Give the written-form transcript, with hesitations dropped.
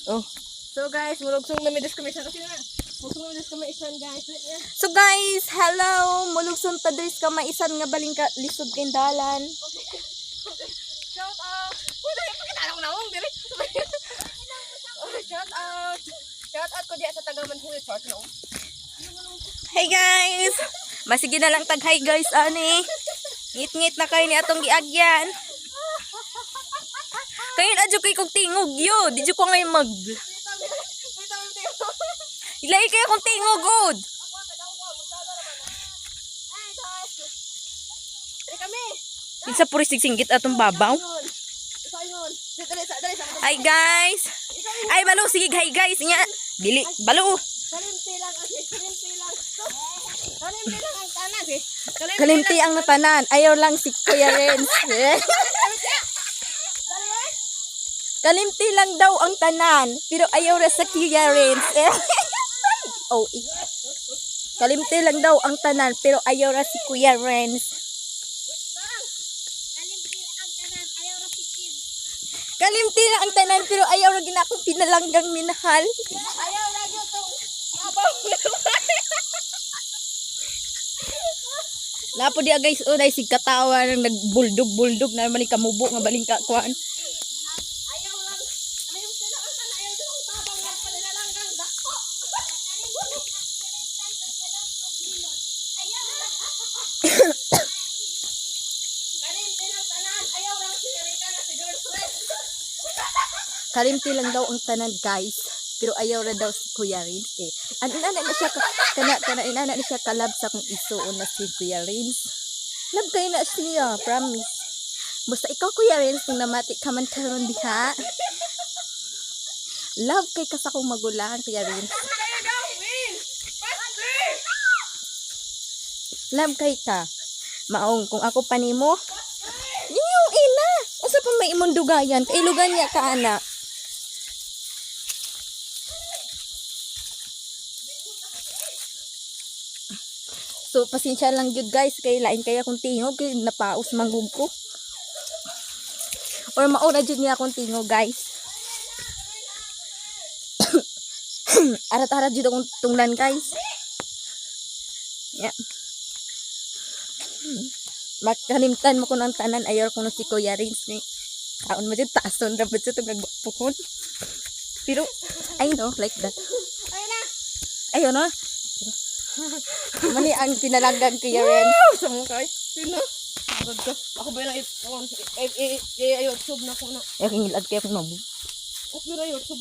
Oh. So guys, mulugsong na may discommission kasi na. Mulugsong na may discommission guys. So guys, hello. Mulugson ta dres ka maisan nga balingka lisod kay dalan. Shout out. Wala yung pagkatala ko naong dili. Shout out. Shout out ko diya sa Tagamanhulit short no. Hey guys. Masige na lang tag hi guys ani. Ngit-ngit na kayo ni atong giagyan. Kayo adyo kay kog tingog yo. Di ko ngay mag. Ilay kay akong tingog god. Dili kami. Isa puri singgit atong babaw. Hi guys. Ay balo sige hi guys nya. Dili balo. Kalimti lang kasi, kalimti lang. Kalimti lang ang tanan eh. Kalimti ang natanan. Ayaw lang si Kuya Renz. Kalimti lang daw ang tanan. Pero ayaw ra sa Kuya Renz. Oh, kalimti lang daw ang tanan. Pero ayaw ra si Kuya Renz. Kalimti lang ang tanan. Pero ayaw ra ginakong pinalanggang minahal. Ayaw na yun itong abaw. Napo dia guys, unay sig katawa nang nagbuldog-buldog na man ni kamubo nga balingka kuan. Ayaw lang. Kalimti lang ang tanan. Ayaw itong tabang lang panilalanggang dako. Kalimti lang tanan. Ayaw lang si Erika na si girlfriend. Kalimti lang daw ang tanan guys. Pero ayaw ra daw si Kuya Renz eh. Inana na siya inana na siya kalab sa kung isuon na si Kuya Renz. Love kayo na siya, promise. Basta ikaw Kuya Renz kung namati ka man karon diha. Love kay ka sa kong magulang Kuya Renz. Kaya gawin! Faster! Love kay ka. Maong kung ako pa nimo. Inyong ina. Usa pa may imong dugayan kay lugan niya ka ana. So, pasensya lang yun guys. Kaya lain kaya akong tingog. Kaya napaos manggug ko. Or mauna dyan niya akong tingog guys. Arat-arat dyan akong tunglan guys. Yeah. Makalimtan mo ko ng tanan. Ayaw ko na si Kuya Renz. Kaon mo dyan. Taason. Dapat siya itong nagbapukon. Pero, I know. Like that. Ayun na. Mani ang pinalanggang Kuya Renz. Sa mukay. Sino? Agad ka. Ako ba yung i-YouTube na ko na. Yung ingilad kayo kung mabu. Ako ba yung YouTube